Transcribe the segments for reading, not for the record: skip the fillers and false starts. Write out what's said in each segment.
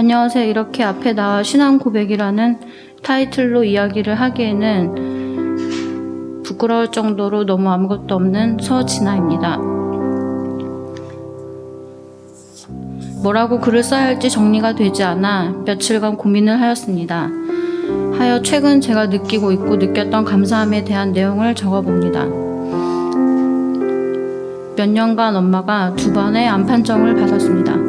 안녕하세요. 이렇게 앞에 나와 신앙 고백이라는 타이틀로 이야기를 하기에는 부끄러울 정도로 너무 아무것도 없는 서진아입니다. 뭐라고 글을 써야 할지 정리가 되지 않아 며칠간 고민을 하였습니다. 최근 제가 느끼고 있고 느꼈던 감사함에 대한 내용을 적어봅니다. 몇 년간 엄마가 2번의 암 판정을 받았습니다.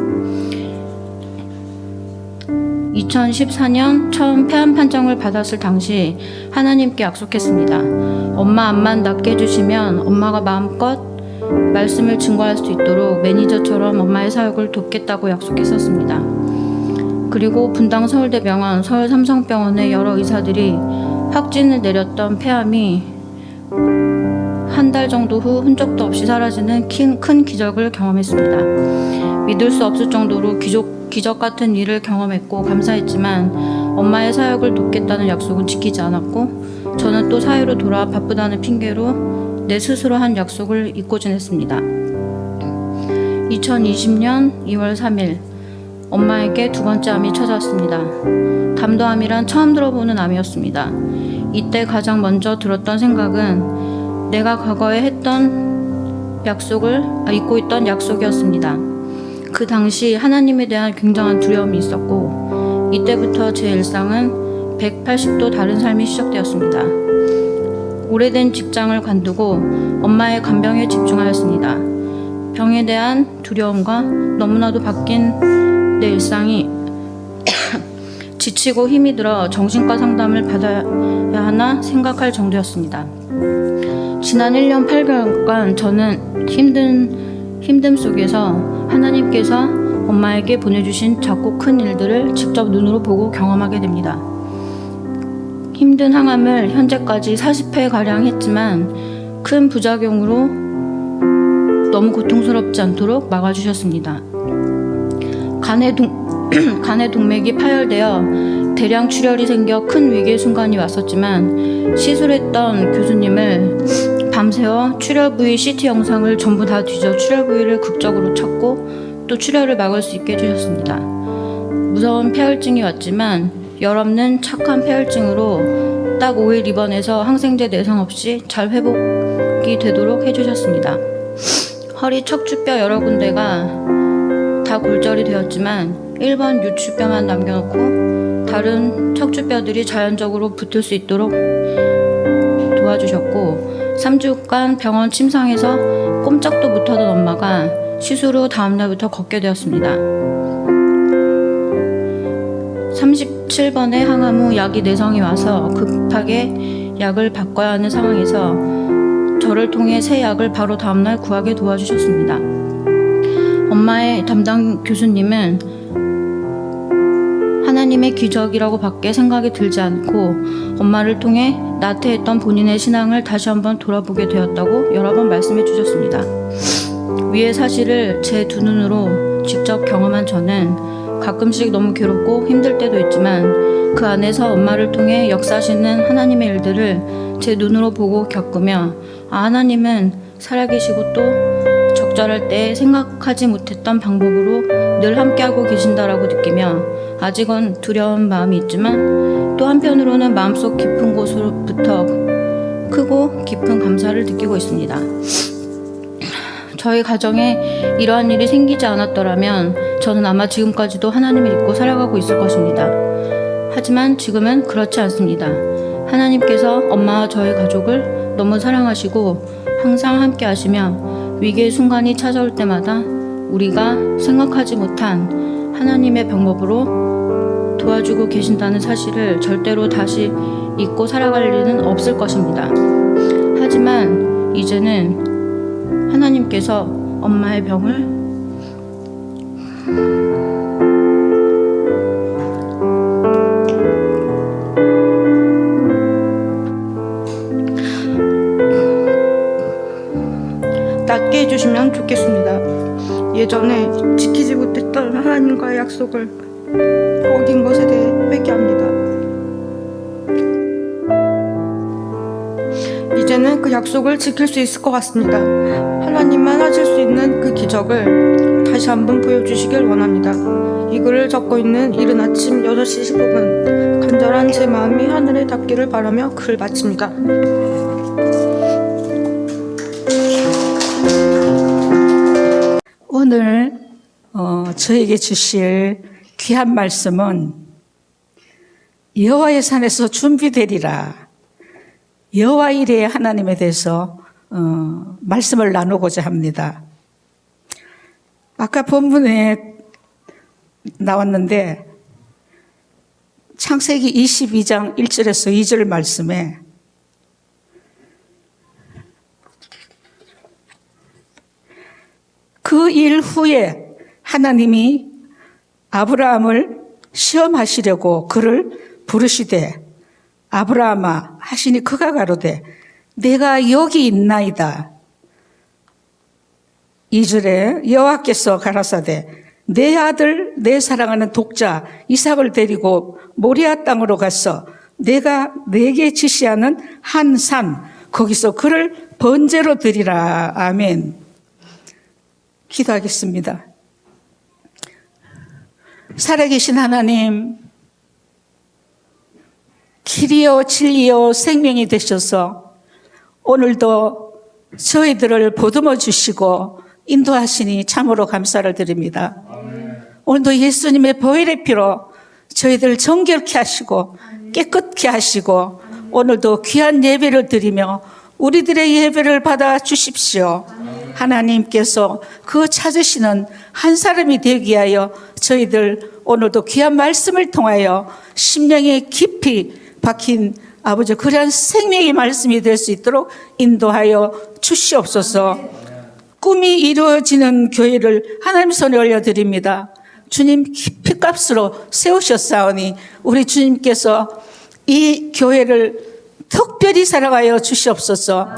2014년 처음 폐암 판정을 받았을 당시 하나님께 약속했습니다. 엄마 암만 낫게 해주시면 엄마가 마음껏 말씀을 증거할 수 있도록 매니저처럼 엄마의 사역을 돕겠다고 약속했었습니다. 그리고 분당 서울대병원, 서울삼성병원의 여러 의사들이 확진을 내렸던 폐암이 한 달 정도 후 흔적도 없이 사라지는 큰 기적을 경험했습니다. 믿을 수 없을 정도로 기적 같은 일을 경험했고 감사했지만 엄마의 사역을 돕겠다는 약속은 지키지 않았고 저는 또 사회로 돌아와 바쁘다는 핑계로 내 스스로 한 약속을 잊고 지냈습니다. 2020년 2월 3일 엄마에게 2번째 암이 찾아왔습니다. 담도암이란 처음 들어보는 암이었습니다. 이때 가장 먼저 들었던 생각은 내가 과거에 했던 잊고 있던 약속이었습니다. 그 당시 하나님에 대한 굉장한 두려움이 있었고 이때부터 제 일상은 180도 다른 삶이 시작되었습니다. 오래된 직장을 관두고 엄마의 간병에 집중하였습니다. 병에 대한 두려움과 너무나도 바뀐 내 일상이 지치고 힘이 들어 정신과 상담을 받아야 하나 생각할 정도였습니다. 지난 1년 8개월간 저는 힘듦 속에서 하나님께서 엄마에게 보내주신 작고 큰 일들을 직접 눈으로 보고 경험하게 됩니다. 힘든 항암을 현재까지 40회가량 했지만 큰 부작용으로 너무 고통스럽지 않도록 막아주셨습니다. 간의 동맥이 파열되어 대량 출혈이 생겨 큰 위기의 순간이 왔었지만 시술했던 교수님을 밤새워 출혈 부위 CT 영상을 전부 다 뒤져 출혈 부위를 극적으로 찾고 또 출혈을 막을 수 있게 해주셨습니다. 무서운 폐혈증이 왔지만 열 없는 착한 폐혈증으로 딱 5일 입원해서 항생제 내성 없이 잘 회복이 되도록 해주셨습니다. 허리 척추뼈 여러 군데가 다 골절이 되었지만 1번 유추뼈만 남겨놓고 다른 척추뼈들이 자연적으로 붙을 수 있도록 도와주셨고 3주간 병원 침상에서 꼼짝도 못하던 엄마가 시술 후 다음날부터 걷게 되었습니다. 37번의 항암 후 약이 내성이 와서 급하게 약을 바꿔야 하는 상황에서 저를 통해 새 약을 바로 다음날 구하게 도와주셨습니다. 엄마의 담당 교수님은 하나님의 기적이라고 밖에 생각이 들지 않고 엄마를 통해 나태했던 본인의 신앙을 다시 한번 돌아보게 되었다고 여러 번 말씀해 주셨습니다. 위의 사실을 제 두 눈으로 직접 경험한 저는 가끔씩 너무 괴롭고 힘들 때도 있지만 그 안에서 엄마를 통해 역사하시는 하나님의 일들을 제 눈으로 보고 겪으며 하나님은 살아계시고 또 적절할 때 생각하지 못했던 방법으로 늘 함께하고 계신다라고 느끼며 아직은 두려운 마음이 있지만 또 한편으로는 마음속 깊은 곳으로부터 크고 깊은 감사를 느끼고 있습니다. 저희 가정에 이러한 일이 생기지 않았더라면 저는 아마 지금까지도 하나님을 믿고 살아가고 있을 것입니다. 하지만 지금은 그렇지 않습니다. 하나님께서 엄마와 저희 가족을 너무 사랑하시고 항상 함께 하시며 위기의 순간이 찾아올 때마다 우리가 생각하지 못한 하나님의 방법으로 도와주고 계신다는 사실을 절대로 다시 잊고 살아갈 일은 없을 것입니다. 하지만 이제는 하나님께서 엄마의 병을 낫게 해주시면 좋겠습니다. 예전에 지키지 못했던 하나님과의 약속을 어긴 것에 대해 회개합니다. 이제는 그래야 그 약속을 지킬 수 있을 것 같습니다. 하나님만 하실 수 있는 그 기적을 다시 한번 보여주시길 원합니다. 이 글을 적고 있는 이른 아침 6시 15분 간절한 제 마음이 하늘에 닿기를 바라며 글을 마칩니다. 오늘 저에게 주실 귀한 말씀은 여호와의 산에서 준비되리라. 여호와 이레 하나님에 대해서 말씀을 나누고자 합니다. 아까 본문에 나왔는데 창세기 22장 1절에서 2절 말씀에 그 일 후에 하나님이 아브라함을 시험하시려고 그를 부르시되 아브라함아 하시니 그가 가로되 내가 여기 있나이다. 2절에 여호와께서 가라사대 내 아들 내 사랑하는 독자 이삭을 데리고 모리아 땅으로 가서 내가 내게 지시하는 한 산 거기서 그를 번제로 드리라. 아멘. 기도하겠습니다. 살아계신 하나님, 길이요 진리요 생명이 되셔서 오늘도 저희들을 보듬어 주시고 인도하시니 참으로 감사를 드립니다. 오늘도 예수님의 보혈의 피로 저희들 정결케 하시고 깨끗게 하시고 오늘도 귀한 예배를 드리며 우리들의 예배를 받아 주십시오. 하나님께서 그 찾으시는 한 사람이 되기 위하여 저희들 오늘도 귀한 말씀을 통하여 심령에 깊이 박힌 아버지 그러한 생명의 말씀이 될 수 있도록 인도하여 주시옵소서. 꿈이 이루어지는 교회를 하나님 손에 올려드립니다. 주님 깊이 값으로 세우셨사오니 우리 주님께서 이 교회를 특별히 사랑하여 주시옵소서.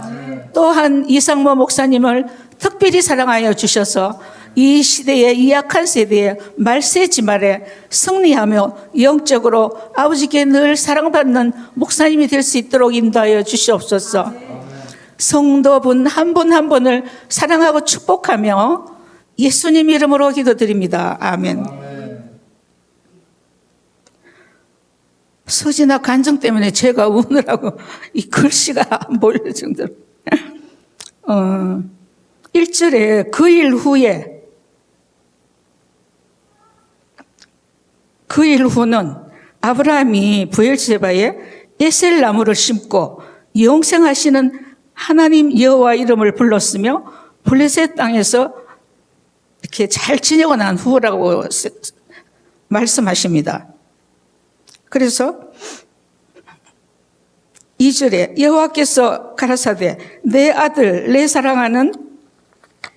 또한 이상모 목사님을 특별히 사랑하여 주셔서 이 시대에 이 약한 세대에 말세지말에 승리하며 영적으로 아버지께 늘 사랑받는 목사님이 될 수 있도록 인도하여 주시옵소서. 성도분 한 분 한 분을 사랑하고 축복하며 예수님 이름으로 기도드립니다. 아멘. 서지나 간증 때문에 제가 우느라고 이 글씨가 안 보일 정도로 1절에 그 일 후는 아브라함이 브엘세바에 에셀 나무를 심고 영생하시는 하나님 여호와 이름을 불렀으며 블레셋 땅에서 이렇게 잘 지내고 난 후라고 말씀하십니다. 그래서 2절에 여호와께서 가라사대 내 아들 내 사랑하는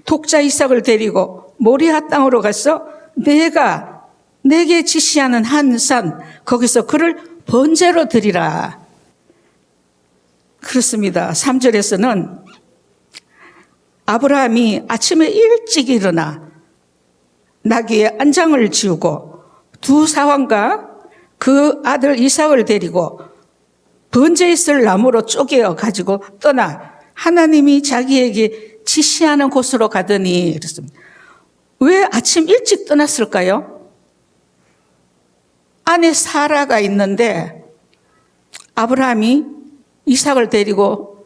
독자 이삭을 데리고 모리아 땅으로 가서 내가 내게 지시하는 한 산 거기서 그를 번제로 드리라. 그렇습니다. 3절에서는 아브라함이 아침에 일찍 일어나 나귀의 안장을 지우고 두 사환과 그 아들 이삭을 데리고 번제 있을 나무로 쪼개어 가지고 떠나 하나님이 자기에게 지시하는 곳으로 가더니 그랬습니다. 왜 아침 일찍 떠났을까요? 안에 사라가 있는데 아브라함이 이삭을 데리고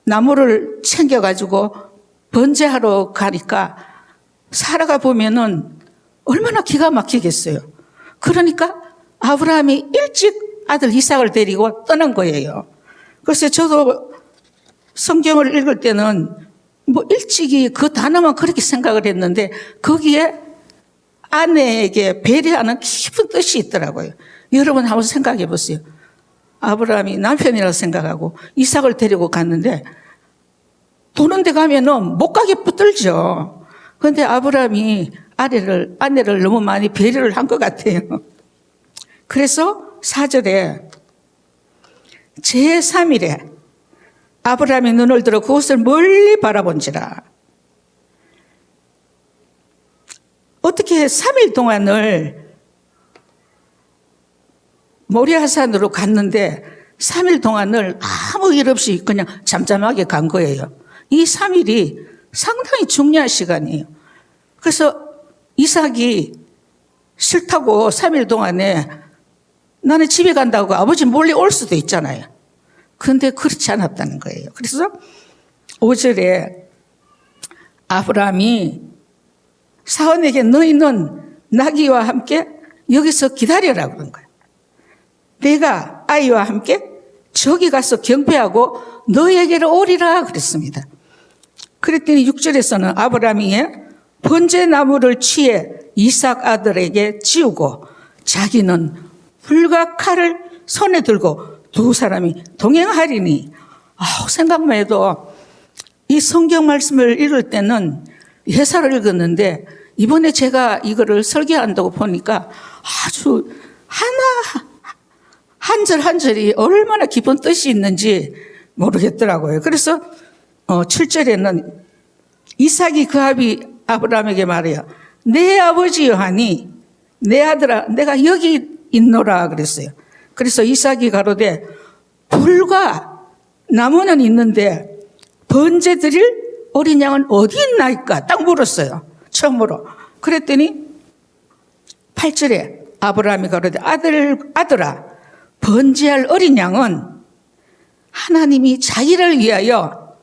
나무를 챙겨가지고 번제하러 가니까 사라가 보면은 얼마나 기가 막히겠어요. 그러니까 아브라함이 일찍 아들 이삭을 데리고 떠난 거예요. 그래서 저도 성경을 읽을 때는 뭐 일찍이 그 단어만 그렇게 생각을 했는데 거기에 아내에게 배려하는 깊은 뜻이 있더라고요. 여러분 한번 생각해 보세요. 아브라함이 남편이라고 생각하고 이삭을 데리고 갔는데 도는 데 가면은 못 가게 붙들죠. 그런데 아브라함이 아내를 너무 많이 배려를 한 것 같아요. 그래서 4절에 제3일에 아브라함이 눈을 들어 그곳을 멀리 바라본지라. 어떻게 3일 동안을 모리아산으로 갔는데 3일 동안을 아무 일 없이 그냥 잠잠하게 간 거예요. 이 3일이 상당히 중요한 시간이에요. 그래서 이삭이 싫다고 3일 동안에 나는 집에 간다고 아버지 몰래 올 수도 있잖아요. 그런데 그렇지 않았다는 거예요. 그래서 5절에 아브라함이 사원에게 너희는 나귀와 함께 여기서 기다려라 그런 거예요. 내가 아이와 함께 저기 가서 경배하고 너희에게로 오리라 그랬습니다. 그랬더니 6절에서는 아브라함이 번제나무를 취해 이삭 아들에게 지우고 자기는 불과 칼을 손에 들고 두 사람이 동행하리니, 생각만 해도 이 성경 말씀을 읽을 때는 예사를 읽었는데 이번에 제가 이거를 설계한다고 보니까 아주 한 절 한 절이 얼마나 깊은 뜻이 있는지 모르겠더라고요. 그래서 7절에는 이삭이 그 아브라함에게 말해요. 내 아버지여 하니 내 아들아 내가 여기 있노라 그랬어요. 그래서 이삭이 가로되 불과 나무는 있는데 번제 드릴 어린 양은 어디 있나이까 딱 물었어요. 처음으로. 그랬더니 8절에 아브라함이 가로되 아들아 번제할 어린 양은 하나님이 자기를 위하여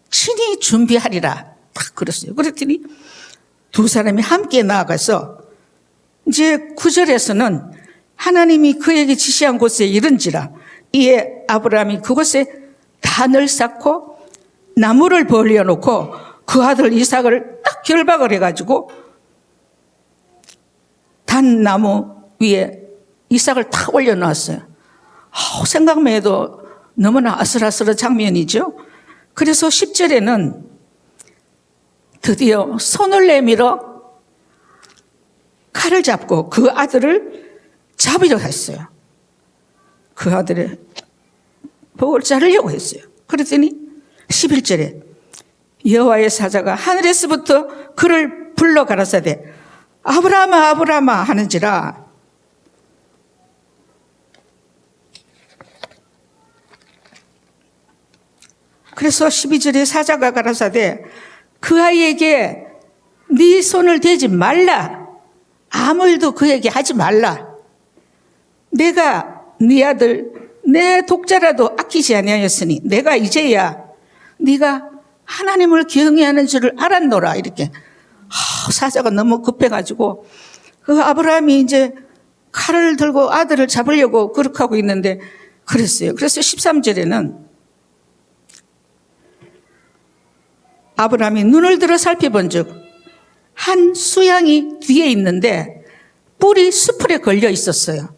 친히 준비하리라 딱 그랬어요. 그랬더니 두 사람이 함께 나아가서 이제 9절에서는 하나님이 그에게 지시한 곳에 이른지라 이에 아브라함이 그곳에 단을 쌓고 나무를 벌려놓고 그 아들 이삭을 딱 결박을 해가지고 단나무 위에 이삭을 탁 올려놓았어요. 생각만 해도 너무나 아슬아슬한 장면이죠. 그래서 10절에는 드디어 손을 내밀어 칼을 잡고 그 아들을 잡으려 했어요. 그 아들의 복을 자르려고 했어요. 그랬더니 11절에 여호와의 사자가 하늘에서부터 그를 불러 가라사대 아브라함아 아브라함아 하는지라. 그래서 12절에 사자가 가라사대 그 아이에게 네 손을 대지 말라. 아무 일도 그에게 하지 말라. 내가 네 아들 내 독자라도 아끼지 아니하였으니 내가 이제야 네가 하나님을 경외하는 줄을 알았노라. 이렇게 사자가 너무 급해가지고 그 아브라함이 이제 칼을 들고 아들을 잡으려고 그렇게 하고 있는데 그랬어요. 그래서 13절에는 아브라함이 눈을 들어 살펴본즉 한 수양이 뒤에 있는데 뿔이 수풀에 걸려 있었어요.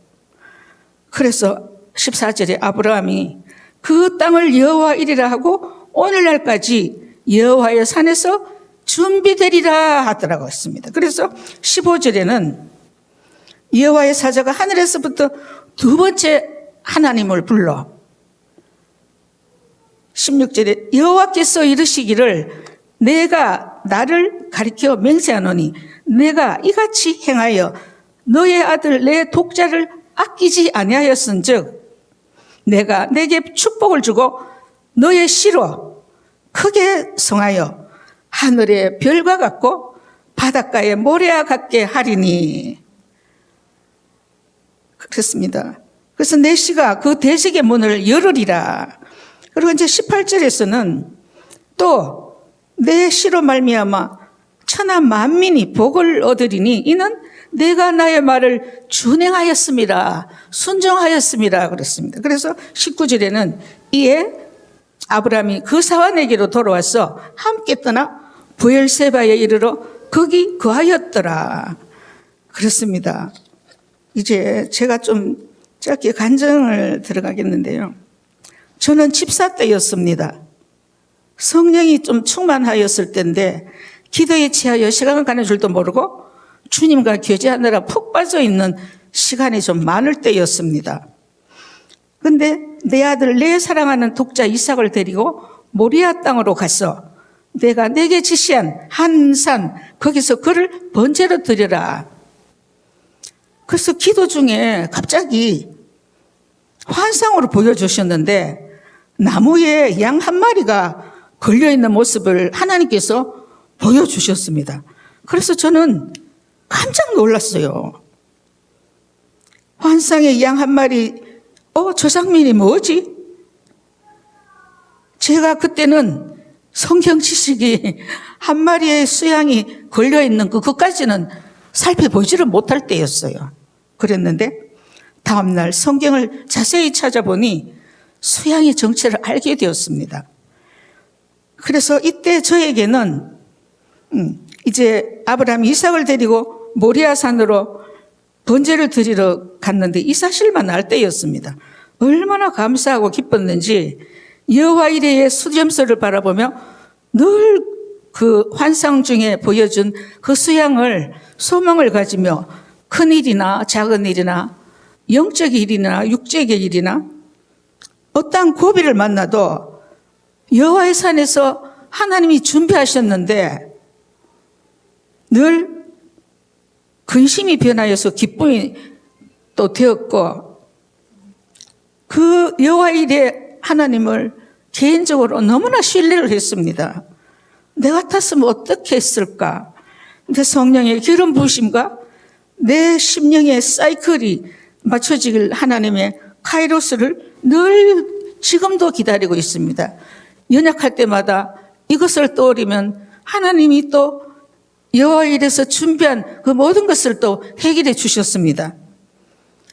그래서 14절에 아브라함이 그 땅을 여호와 이리라 하고 오늘날까지 여호와의 산에서 준비되리라 하더라고 했습니다. 그래서 15절에는 여호와의 사자가 하늘에서부터 두 번째 하나님을 불러 16절에 여호와께서 이르시기를 내가 나를 가리켜 맹세하노니 내가 이같이 행하여 너의 아들 내 독자를 아끼지 아니하였은즉 내가 내게 축복을 주고 너의 씨로 크게 성하여 하늘의 별과 같고 바닷가의 모래와 같게 하리니. 그렇습니다. 그래서 내 씨가 그 대식의 문을 열으리라. 그리고 이제 18절에서는 또 내 씨로 말미암아 천하 만민이 복을 얻으리니 이는 내가 나의 말을 준행하였습니다. 순종하였습니다. 그랬습니다. 그래서 19절에는 이에 아브라함이 그 사환에게로 돌아와서 함께 떠나 부엘세바에 이르러 거기 거하였더라. 그렇습니다. 이제 제가 좀 짧게 간증을 들어가겠는데요. 저는 집사 때였습니다. 성령이 좀 충만하였을 때인데 기도에 취하여 시간을 가는 줄도 모르고 주님과 교제하느라 푹 빠져있는 시간이 좀 많을 때였습니다. 그런데 내 아들 내 사랑하는 독자 이삭을 데리고 모리아 땅으로 가서 내가 내게 지시한 한 산 거기서 그를 번제로 드려라. 그래서 기도 중에 갑자기 환상으로 보여주셨는데 나무에 양 한 마리가 걸려있는 모습을 하나님께서 보여주셨습니다. 그래서 저는 깜짝 놀랐어요. 환상의 양 한 마리, 저 장면이 뭐지? 제가 그때는 성경 지식이 한 마리의 수양이 걸려있는 그것까지는 살펴보지를 못할 때였어요. 그랬는데 다음날 성경을 자세히 찾아보니 수양의 정체를 알게 되었습니다. 그래서 이때 저에게는 이제 아브라함이 이삭을 데리고 모리아 산으로 번제를 드리러 갔는데 이 사실만 알 때였습니다. 얼마나 감사하고 기뻤는지 여호와 이레의 수렴소를 바라보며 늘 그 환상 중에 보여준 그 수양을 소망을 가지며 큰 일이나 작은 일이나 영적인 일이나 육적인 일이나 어떠한 고비를 만나도 여호와의 산에서 하나님이 준비하셨는데 늘 근심이 변하여서 기쁨이 또 되었고 그 여호와 이레 하나님을 개인적으로 너무나 신뢰를 했습니다. 내 같았으면 어떻게 했을까? 근데 성령의 기름 부으심과 내 심령의 사이클이 맞춰지길 하나님의 카이로스를 늘 지금도 기다리고 있습니다. 연약할 때마다 이것을 떠올리면 하나님이 또 여호와 이레에서 준비한 그 모든 것을 또 해결해 주셨습니다.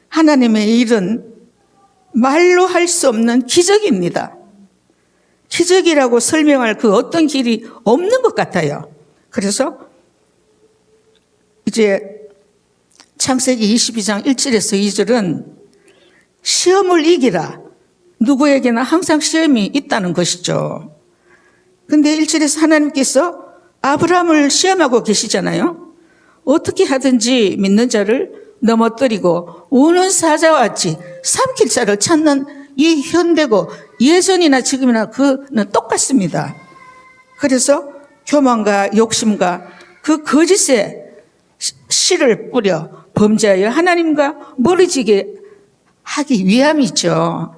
하나님의 일은 말로 할 수 없는 기적입니다. 기적이라고 설명할 그 어떤 길이 없는 것 같아요. 그래서 이제 창세기 22장 1절에서 2절은 시험을 이기라. 누구에게나 항상 시험이 있다는 것이죠. 근데 1절에서 하나님께서 아브라함을 시험하고 계시잖아요. 어떻게 하든지 믿는 자를 넘어뜨리고 우는 사자와 같이 삼킬 자를 찾는 이 현대고 예전이나 지금이나 그는 똑같습니다. 그래서 교만과 욕심과 그 거짓에 씨를 뿌려 범죄하여 하나님과 멀어지게 하기 위함이죠.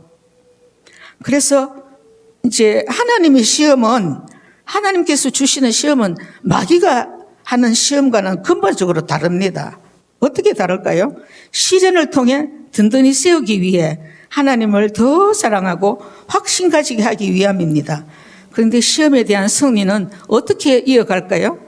그래서 이제 하나님의 시험은 하나님께서 주시는 시험은 마귀가 하는 시험과는 근본적으로 다릅니다. 어떻게 다를까요? 시련을 통해 든든히 세우기 위해 하나님을 더 사랑하고 확신 가지게 하기 위함입니다. 그런데 시험에 대한 승리는 어떻게 이어갈까요?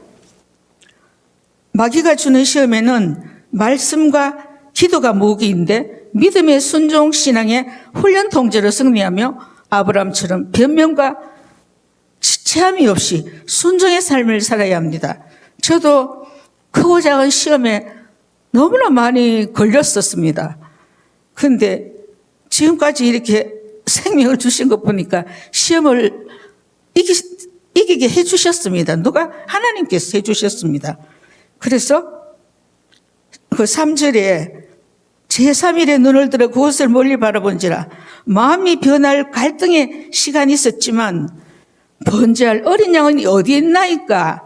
마귀가 주는 시험에는 말씀과 기도가 무기인데 믿음의 순종 신앙의 훈련 통제로 승리하며 아브라함처럼 변명과 체함이 없이 순종의 삶을 살아야 합니다. 저도 크고 작은 시험에 너무나 많이 걸렸었습니다. 그런데 지금까지 이렇게 생명을 주신 것 보니까 시험을 이기게 해주셨습니다. 누가? 하나님께서 해주셨습니다. 그래서 그 3절에 제3일에 눈을 들어 그곳을 멀리 바라본지라 마음이 변할 갈등의 시간이 있었지만 번제할 어린 양은 어디 있나이까?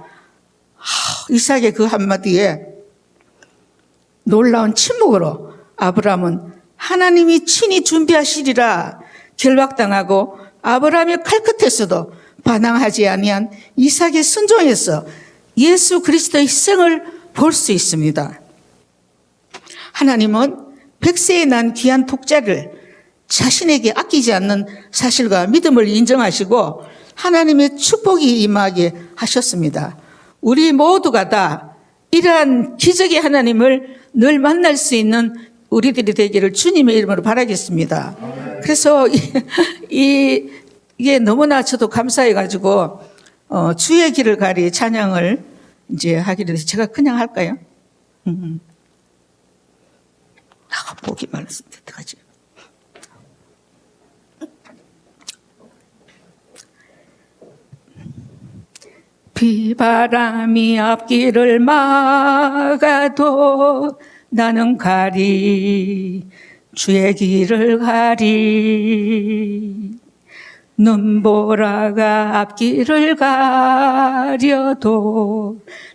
이삭의 그 한마디에 놀라운 침묵으로 아브라함은 하나님이 친히 준비하시리라 결박당하고 아브라함의 칼끝에서도 반항하지 아니한 이삭의 순종에서 예수 그리스도의 희생을 볼 수 있습니다. 하나님은 백세에 난 귀한 독자를 자신에게 아끼지 않는 사실과 믿음을 인정하시고 하나님의 축복이 임하게 하셨습니다. 우리 모두가 다 이러한 기적의 하나님을 늘 만날 수 있는 우리들이 되기를 주님의 이름으로 바라겠습니다. 그래서 이게 너무나 저도 감사해가지고 주의 길을 가리 찬양을 이제 하기로 해서 제가 그냥 할까요? 목이 말랐습니다. 어떡하지? 비바람이 앞길을 막아도 나는 가리 주의 길을 가리 눈보라가 앞길을 가려도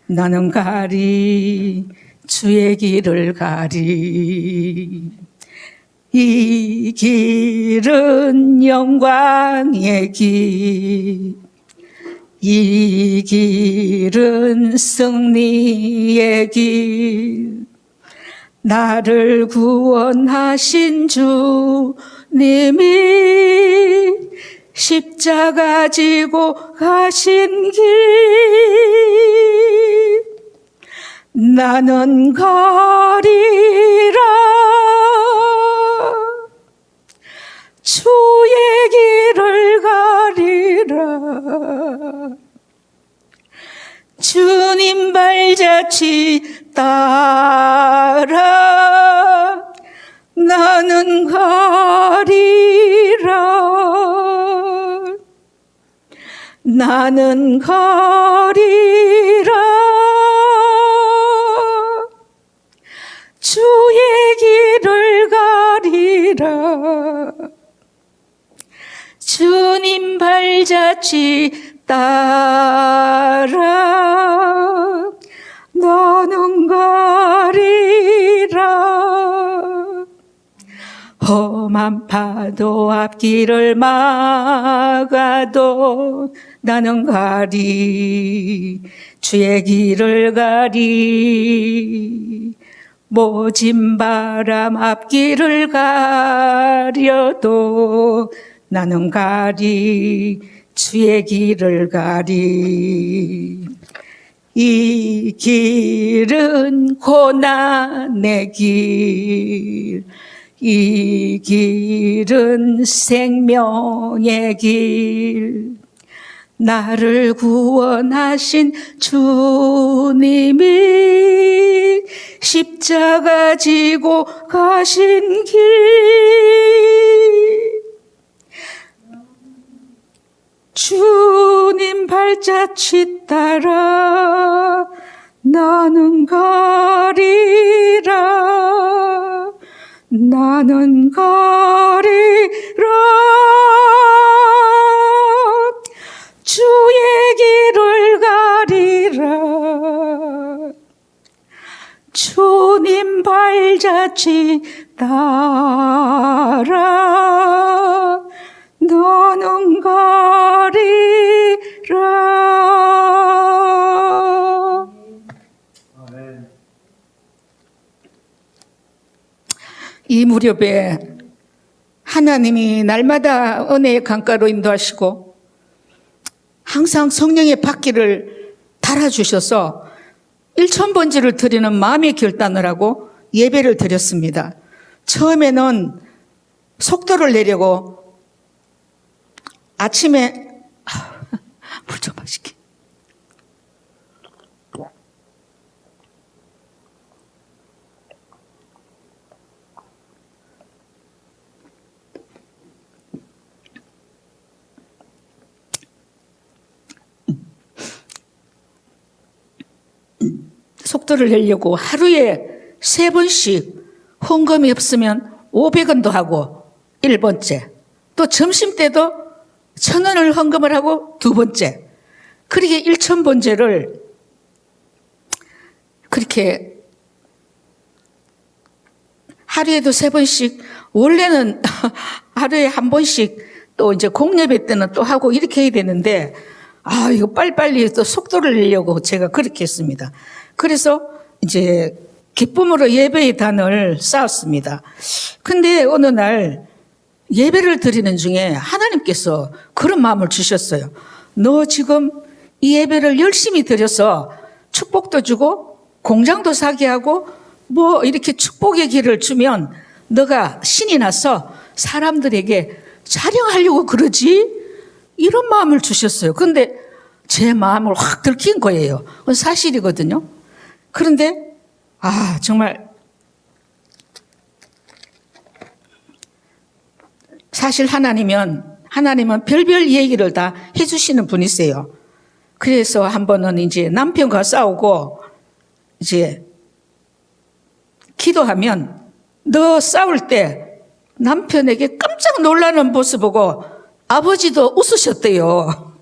나는 가리 주의 길을 가리 이 길은 영광의 길, 이 길은 승리의 길, 나를 구원하신 주님이 십자가 지고 가신 길, 나는 가리라. 주의 길을 가리라. 주님 발자취 따라 나는 가리라. 나는 가리라. 주의 길을 가리라. 주님 발자취 따라 나는 가리라. 험한 파도 앞길을 막아도 나는 가리. 주의 길을 가리. 모진 바람 앞길을 가려도 나는 가리. 주의 길을 가리. 이 길은 고난의 길, 이 길은 생명의 길, 나를 구원하신 주님이 십자가 지고 가신 길, 주님 발자취 따라 나는 가리라. 나는 가리라. 주의 길을 가리라. 주님 발자취 따라 너는 가리라. 이 무렵에 하나님이 날마다 은혜의 강가로 인도하시고 항상 성령의 바퀴를 달아주셔서 1000번지를 드리는 마음의 결단을 하고 예배를 드렸습니다. 처음에는 속도를 내려고 아침에 물 좀 마실게. 속도를 내려고 하루에 3번씩 헌금이 없으면 500원도 하고 1번째, 또 점심 때도 1000원을 헌금을 하고 2번째, 그렇게 1000번째를 그렇게 하루에도 3번씩, 원래는 하루에 1번씩 또 이제 공예배 때는 또 하고 이렇게 해야 되는데, 이거 빨리빨리 또 속도를 내려고 제가 그렇게 했습니다. 그래서 이제 기쁨으로 예배의 단을 쌓았습니다. 근데 어느 날 예배를 드리는 중에 하나님께서 그런 마음을 주셨어요. 너 지금 이 예배를 열심히 드려서 축복도 주고 공장도 사게 하고 뭐 이렇게 축복의 길을 주면 너가 신이 나서 사람들에게 자랑하려고 그러지? 이런 마음을 주셨어요. 근데 제 마음을 확 들킨 거예요. 그건 사실이거든요. 그런데 정말 사실 하나님은 별별 얘기를 다 해주시는 분이세요. 그래서 한 번은 이제 남편과 싸우고 이제 기도하면 너 싸울 때 남편에게 깜짝 놀라는 모습 보고 아버지도 웃으셨대요.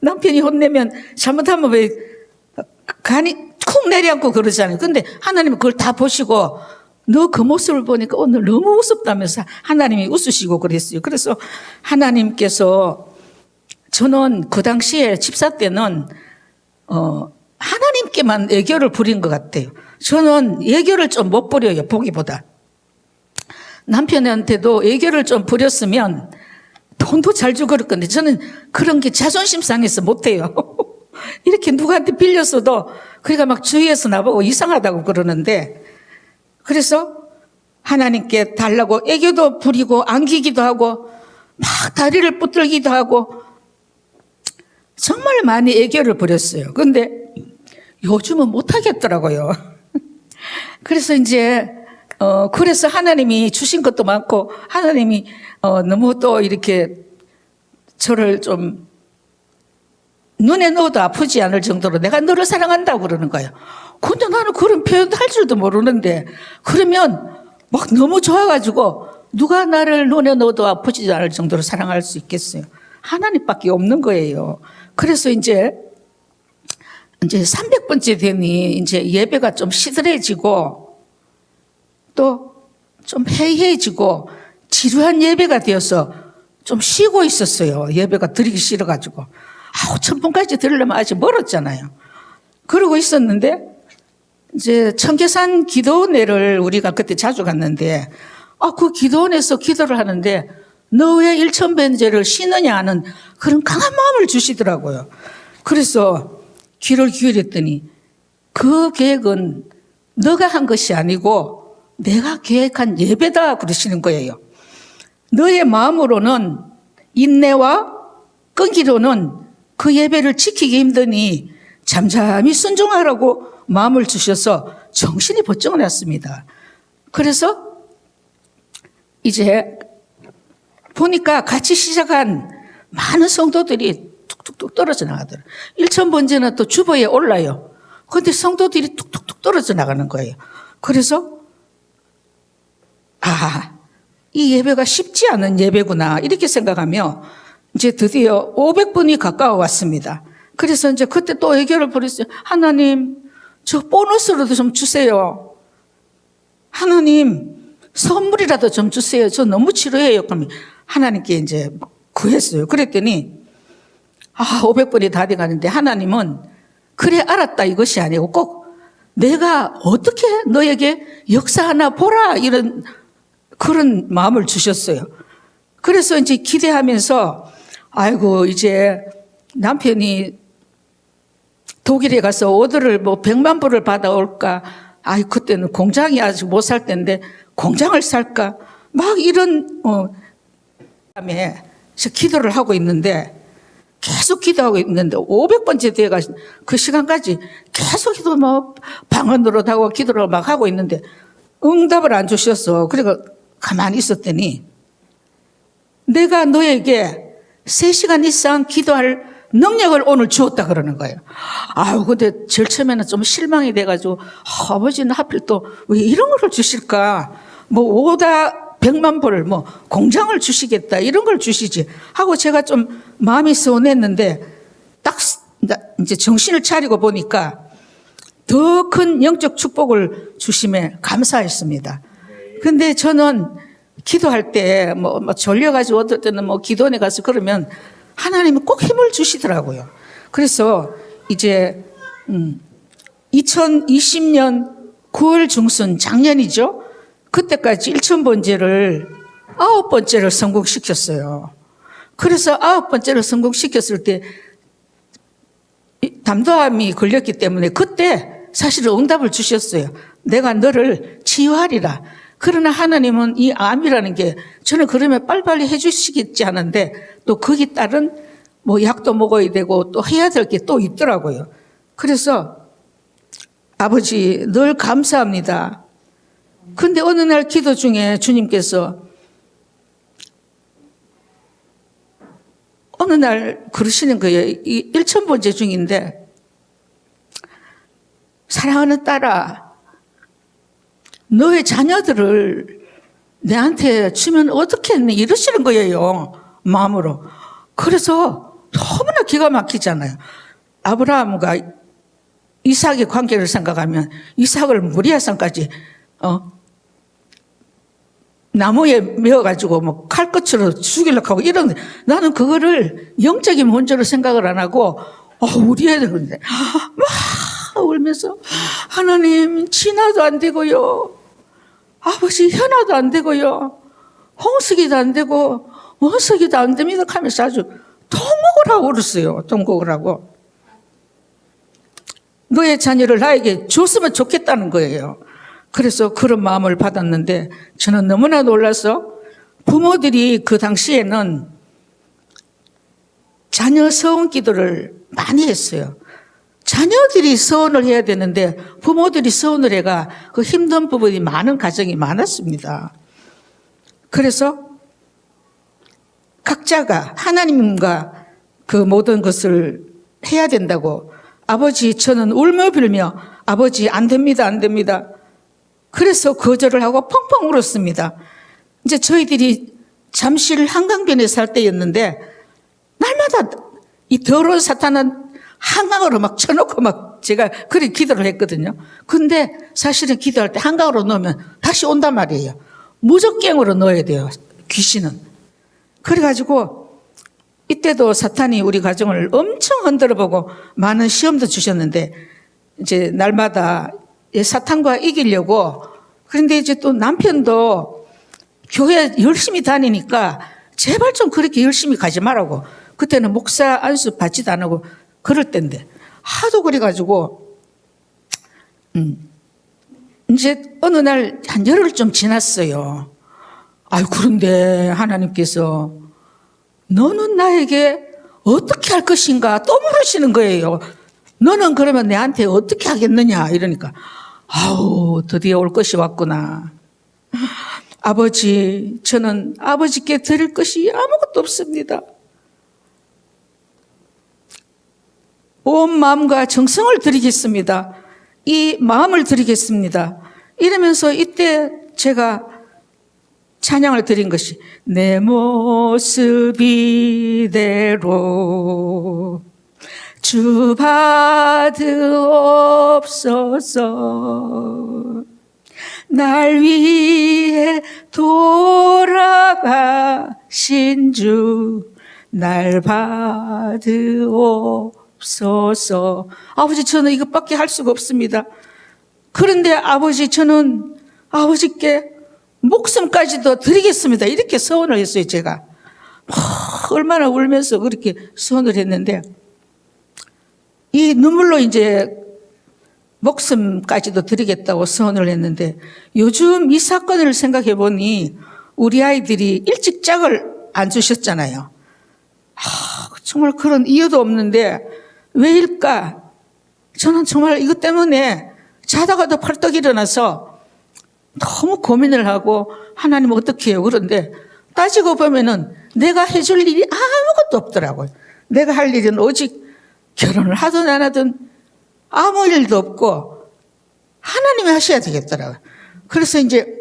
남편이 혼내면 잘못하면 왜 간이 쿵 내려앉고 그러잖아요. 근데 하나님은 그걸 다 보시고 너 그 모습을 보니까 오늘 너무 우습다면서 하나님이 웃으시고 그랬어요. 그래서 하나님께서 저는 그 당시에 집사 때는 하나님께만 애교를 부린 것 같아요. 저는 애교를 좀 못 부려요, 보기보다. 남편한테도 애교를 좀 부렸으면 돈도 잘 주고 그럴 건데 저는 그런 게 자존심 상해서 못해요. 이렇게 누구한테 빌렸어도 그러니까 막 주위에서 나보고 이상하다고 그러는데, 그래서 하나님께 달라고 애교도 부리고 안기기도 하고 막 다리를 붙들기도 하고 정말 많이 애교를 부렸어요. 그런데 요즘은 못하겠더라고요. 그래서 이제 그래서 하나님이 주신 것도 많고 하나님이 너무 또 이렇게 저를 좀 눈에 넣어도 아프지 않을 정도로 내가 너를 사랑한다고 그러는 거예요. 근데 나는 그런 표현도 할 줄도 모르는데 그러면 막 너무 좋아가지고 누가 나를 눈에 넣어도 아프지 않을 정도로 사랑할 수 있겠어요. 하나님밖에 없는 거예요. 그래서 이제 300번째 되니 이제 예배가 좀 시들해지고 또 좀 해이해지고 지루한 예배가 되어서 좀 쉬고 있었어요. 예배가 드리기 싫어가지고. 5,000번까지 드리려면 아직 멀었잖아요. 그러고 있었는데 이제 청계산 기도원회를 우리가 그때 자주 갔는데 그 기도원에서 기도를 하는데 너 왜 1,000번째를 쉬느냐 하는 그런 강한 마음을 주시더라고요. 그래서 귀를 기울였더니 그 계획은 너가 한 것이 아니고 내가 계획한 예배다 그러시는 거예요. 너의 마음으로는 인내와 끈기로는 그 예배를 지키기 힘드니 잠잠히 순종하라고 마음을 주셔서 정신이 번쩍 났습니다. 그래서 이제 보니까 같이 시작한 많은 성도들이 툭툭툭 떨어져 나가더라고요. 1,000번째는 또 주보에 올라요. 그런데 성도들이 툭툭툭 떨어져 나가는 거예요. 그래서 이 예배가 쉽지 않은 예배구나 이렇게 생각하며 이제 드디어 500분이 가까워 왔습니다. 그래서 이제 그때 또 애교를 부렸어요. 하나님, 저 보너스로도 좀 주세요. 하나님, 선물이라도 좀 주세요. 저 너무 지루해요. 그러면 하나님께 이제 구했어요. 그랬더니 500분이 다 돼가는데 하나님은 그래 알았다 이것이 아니고 꼭 내가 어떻게 너에게 역사하나 보라 이런 그런 마음을 주셨어요. 그래서 이제 기대하면서 아이고 이제 남편이 독일에 가서 오더를 100만 불을 받아올까. 그때는 공장이 아직 못 살 때인데 공장을 살까. 막 이런 다음에 기도를 하고 있는데 계속 기도하고 있는데 500번째 돼가지고 그 시간까지 계속 기도 방언으로 하고 기도를 막 하고 있는데 응답을 안 주셨어. 그러니까 가만히 있었더니 내가 너에게 3시간 이상 기도할 능력을 오늘 주었다 그러는 거예요. 근데 제일 처음에는 좀 실망이 돼가지고 아버지는 하필 또 왜 이런 걸 주실까? 오다 100만 불, 공장을 주시겠다 이런 걸 주시지 하고 제가 좀 마음이 서운했는데 딱 이제 정신을 차리고 보니까 더 큰 영적 축복을 주심에 감사했습니다. 근데 저는 기도할 때 졸려가지고 어떨 때는 기도원에 가서 그러면 하나님은 꼭 힘을 주시더라고요. 그래서 이제 2020년 9월 중순 작년이죠. 그때까지 1,000번째를 9번째를 성공시켰어요. 그래서 9번째를 성공시켰을 때 담도암이 걸렸기 때문에 그때 사실은 응답을 주셨어요. 내가 너를 치유하리라. 그러나 하나님은 이 암이라는 게 저는 그러면 빨리빨리 해주시겠지 하는데 또 거기 따른 약도 먹어야 되고 또 해야 될 게 또 있더라고요. 그래서 아버지 늘 감사합니다. 근데 어느 날 기도 중에 주님께서 어느 날 그러시는 거예요. 이 1,000번째 중인데 사랑하는 딸아 너의 자녀들을 내한테 주면 어떻겠니 이러시는 거예요. 마음으로. 그래서 너무나 기가 막히잖아요. 아브라함과 이삭의 관계를 생각하면 이삭을 모리아산까지 나무에 메어가지고 뭐 칼끝으로 죽이려고 하고 이런, 나는 그거를 영적인 문제로 생각을 안 하고, 우리 애들 그런데 막 울면서 하나님 진화도 안 되고요. 아버지 현아도 안 되고요. 홍석이도 안 되고 원석이도 안 됩니다 하면서 아주 통곡을 하고 울었어요. 통곡을 하고. 너의 자녀를 나에게 줬으면 좋겠다는 거예요. 그래서 그런 마음을 받았는데 저는 너무나 놀라서 부모들이 그 당시에는 자녀 서원 기도를 많이 했어요. 자녀들이 서원을 해야 되는데 부모들이 서원을 해가 그 힘든 부분이 많은 가정이 많았습니다. 그래서 각자가 하나님과 그 모든 것을 해야 된다고 아버지 저는 울며 빌며 아버지 안 됩니다 안 됩니다. 그래서 거절을 하고 펑펑 울었습니다. 이제 저희들이 잠실 한강변에 살 때였는데 날마다 이 더러운 사탄은 한강으로 막 쳐놓고 막 제가 그렇게 기도를 했거든요. 근데 사실은 기도할 때 한강으로 넣으면 다시 온단 말이에요. 무적갱으로 넣어야 돼요. 귀신은. 그래가지고 이때도 사탄이 우리 가정을 엄청 흔들어보고 많은 시험도 주셨는데 이제 날마다 사탄과 이기려고. 그런데 이제 또 남편도 교회 열심히 다니니까 제발 좀 그렇게 열심히 가지 말라고. 그때는 목사 안수 받지도 안 하고 그럴 때인데 하도 그래가지고 이제 어느 날 한 열흘 좀 지났어요. 그런데 하나님께서 너는 나에게 어떻게 할 것인가 또 물으시는 거예요. 너는 그러면 내한테 어떻게 하겠느냐 이러니까 드디어 올 것이 왔구나. 아버지 저는 아버지께 드릴 것이 아무것도 없습니다. 온 마음과 정성을 드리겠습니다. 이 마음을 드리겠습니다. 이러면서 이때 제가 찬양을 드린 것이 내 모습 이대로 주 받으옵소서 날 위해 돌아가신 주 날 받으옵소서. 아버지 저는 이것밖에 할 수가 없습니다. 그런데 아버지 저는 아버지께 목숨까지도 드리겠습니다. 이렇게 서원을 했어요. 제가 얼마나 울면서 그렇게 서원을 했는데 이 눈물로 이제 목숨까지도 드리겠다고 서원을 했는데 요즘 이 사건을 생각해 보니 우리 아이들이 일찍 짝을 안 주셨잖아요. 정말 그런 이유도 없는데 왜일까? 저는 정말 이것 때문에 자다가도 펄떡 일어나서 너무 고민을 하고 하나님 어떻게 해요? 그런데 따지고 보면은 내가 해줄 일이 아무것도 없더라고요. 내가 할 일은 오직 결혼을 하든 안 하든 아무 일도 없고 하나님이 하셔야 되겠더라고요. 그래서 이제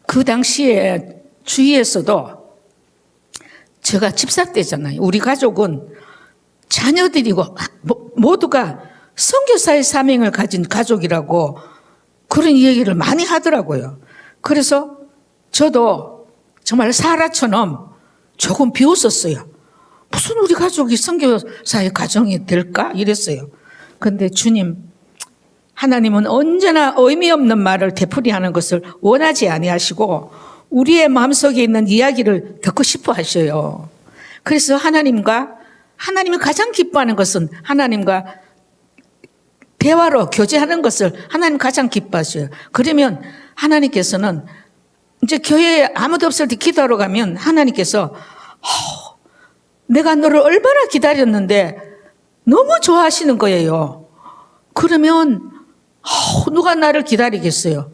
그 당시에 주위에서도 제가 집사 때잖아요. 우리 가족은 자녀들이고 모두가 선교사의 사명을 가진 가족이라고 그런 얘기를 많이 하더라고요. 그래서 저도 정말 사라처럼 조금 비웃었어요. 무슨 우리 가족이 선교사의 가정이 될까? 이랬어요. 그런데 주님, 하나님은 언제나 의미 없는 말을 되풀이하는 것을 원하지 아니하시고 우리의 마음속에 있는 이야기를 듣고 싶어 하셔요. 그래서 하나님이 가장 기뻐하는 것은 하나님과 대화로 교제하는 것을 하나님 가장 기뻐하셔요. 그러면 하나님께서는 이제 교회에 아무도 없을 때 기도하러 가면 하나님께서 내가 너를 얼마나 기다렸는데 너무 좋아하시는 거예요. 그러면 누가 나를 기다리겠어요?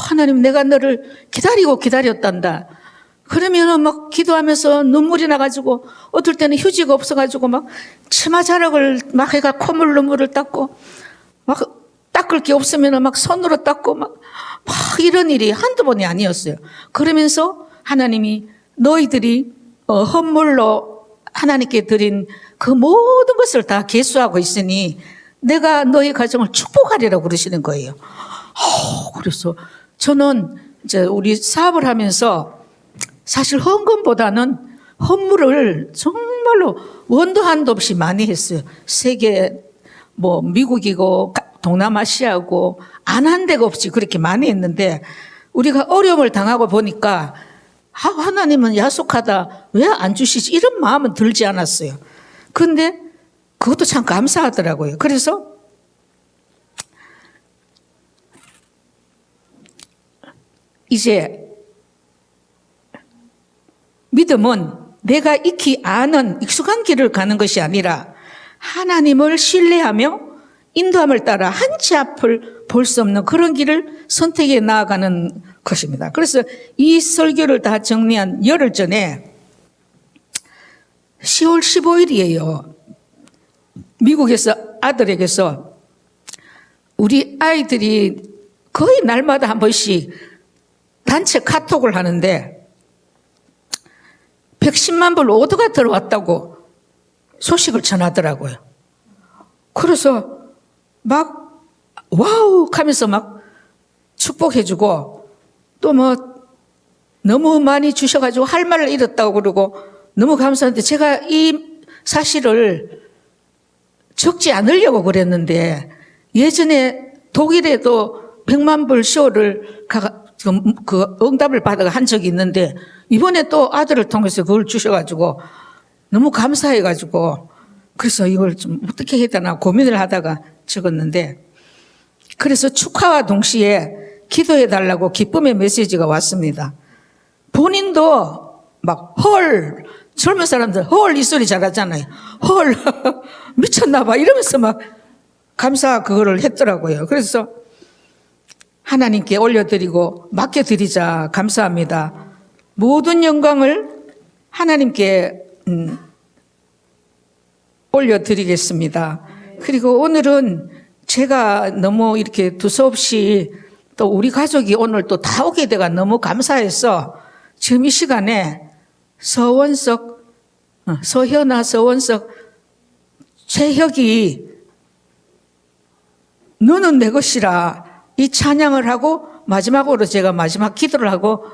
하나님 내가 너를 기다렸단다. 그러면 막 기도하면서 눈물이 나가지고 어떨 때는 휴지가 없어가지고 막 치마 자락을 막 해가 콧물 눈물을 닦고 막 닦을 게 없으면 막 손으로 닦고 막 이런 일이 한두 번이 아니었어요. 그러면서 하나님이 너희들이 헌물로 하나님께 드린 그 모든 것을 다 계수하고 있으니 내가 너의 가정을 축복하리라고 그러시는 거예요. 그래서 저는 이제 우리 사업을 하면서 사실 헌금보다는 헌물을 정말로 원도 한도 없이 많이 했어요. 세계 뭐 미국이고 동남아시아고 안 한 데가 없이 그렇게 많이 했는데 우리가 어려움을 당하고 보니까 하나님은 야속하다, 왜 안 주시지, 이런 마음은 들지 않았어요. 그런데 그것도 참 감사하더라고요. 그래서 이제 믿음은 내가 익히 아는 익숙한 길을 가는 것이 아니라 하나님을 신뢰하며 인도함을 따라 한 치 앞을 볼 수 없는 그런 길을 선택해 나아가는 것입니다. 그래서 이 설교를 다 정리한 열흘 전에 10월 15일이에요. 미국에서 아들에게서 우리 아이들이 거의 날마다 한 번씩 단체 카톡을 하는데 110만 불 오더가 들어왔다고 소식을 전하더라고요. 그래서 막 와우 하면서 막 축복해주고 또 뭐 너무 많이 주셔가지고 할 말을 잃었다고 그러고 너무 감사한데 제가 이 사실을 적지 않으려고 그랬는데 예전에 독일에도 100만 불 쇼를 그 응답을 받아 한 적이 있는데 이번에 또 아들을 통해서 그걸 주셔가지고 너무 감사해가지고 그래서 이걸 좀 어떻게 해야 되나 고민을 하다가 적었는데 그래서 축하와 동시에 기도해달라고 기쁨의 메시지가 왔습니다. 본인도 막 헐, 젊은 사람들 헐 이 소리 잘하잖아요. 헐 미쳤나 봐 이러면서 막 감사 그거를 했더라고요. 그래서 하나님께 올려드리고 맡겨드리자 감사합니다. 모든 영광을 하나님께 올려드리겠습니다. 그리고 오늘은 제가 너무 이렇게 두서없이 또 우리 가족이 오늘 또 다 오게 돼가 너무 감사해서 지금 이 시간에 서원석, 서현아, 서원석, 최혁이 너는 내 것이라 이 찬양을 하고 마지막으로 제가 마지막 기도를 하고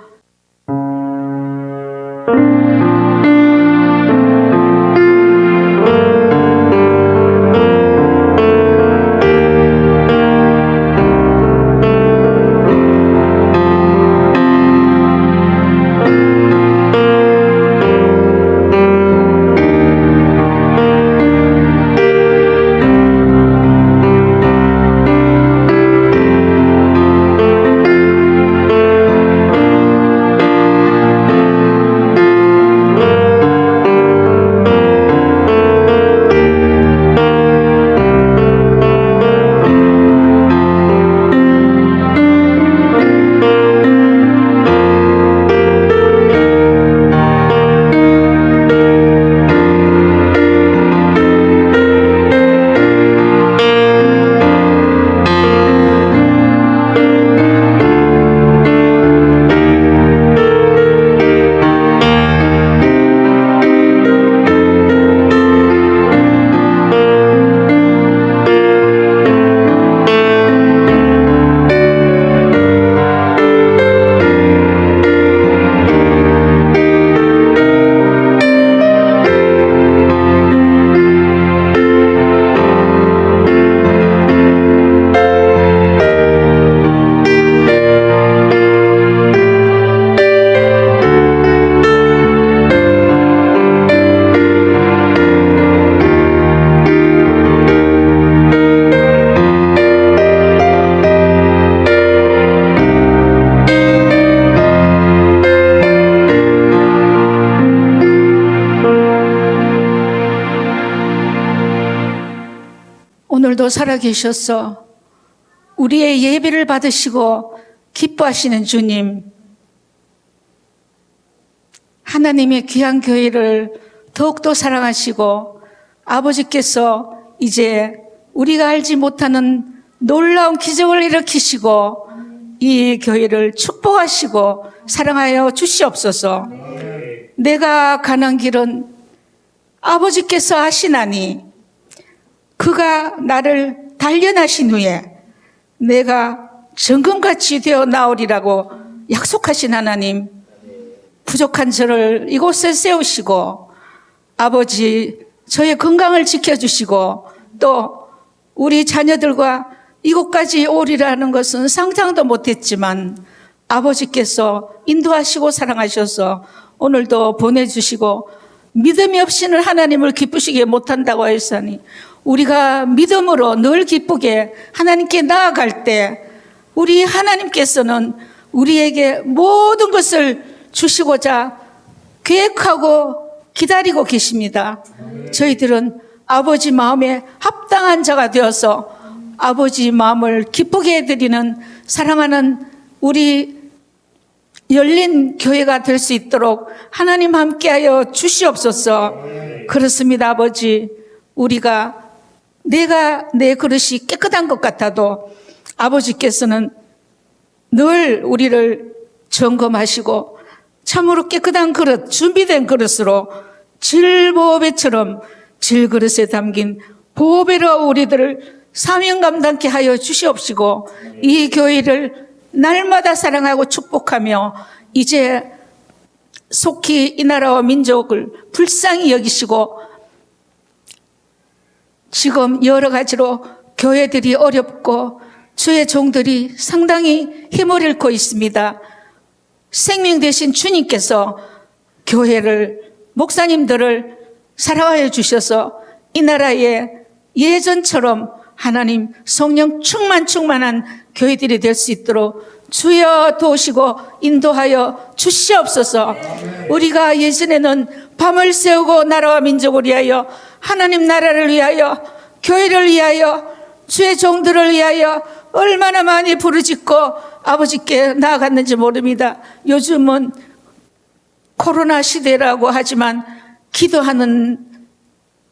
오늘도 살아계셔서 우리의 예배를 받으시고 기뻐하시는 주님, 하나님의 귀한 교회를 더욱더 사랑하시고 아버지께서 이제 우리가 알지 못하는 놀라운 기적을 일으키시고 이 교회를 축복하시고 사랑하여 주시옵소서. 내가 가는 길은 아버지께서 하시나니 그가 나를 단련하신 후에 내가 정금같이 되어 나오리라고 약속하신 하나님, 부족한 저를 이곳에 세우시고 아버지 저의 건강을 지켜주시고 또 우리 자녀들과 이곳까지 오리라는 것은 상상도 못했지만 아버지께서 인도하시고 사랑하셔서 오늘도 보내주시고 믿음이 없이는 하나님을 기쁘시게 못한다고 하였으니 우리가 믿음으로 늘 기쁘게 하나님께 나아갈 때 우리 하나님께서는 우리에게 모든 것을 주시고자 계획하고 기다리고 계십니다. 저희들은 아버지 마음에 합당한 자가 되어서 아버지 마음을 기쁘게 해드리는 사랑하는 우리 열린 교회가 될 수 있도록 하나님 함께하여 주시옵소서. 그렇습니다. 아버지, 우리가 내가 내 그릇이 깨끗한 것 같아도 아버지께서는 늘 우리를 점검하시고 참으로 깨끗한 그릇, 준비된 그릇으로 질보배처럼 질그릇에 담긴 보배로 우리들을 사명 감당케 하여 주시옵시고 이 교회를 날마다 사랑하고 축복하며 이제 속히 이 나라와 민족을 불쌍히 여기시고 지금 여러 가지로 교회들이 어렵고 주의 종들이 상당히 힘을 잃고 있습니다. 생명 되신 주님께서 교회를, 목사님들을 사랑하여 주셔서 이 나라에 예전처럼 하나님 성령 충만한 교회들이 될 수 있도록 주여 도우시고 인도하여 주시옵소서. 우리가 예전에는 밤을 새우고 나라와 민족을 위하여 하나님 나라를 위하여 교회를 위하여 주의 종들을 위하여 얼마나 많이 부르짖고 아버지께 나아갔는지 모릅니다. 요즘은 코로나 시대라고 하지만 기도하는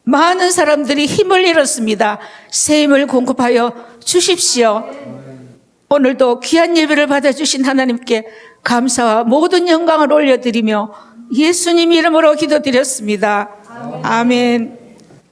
많은 사람들이 힘을 잃었습니다. 새 힘을 공급하여 주십시오. 오늘도 귀한 예배를 받아주신 하나님께 감사와 모든 영광을 올려드리며 예수님 이름으로 기도드렸습니다. 아멘.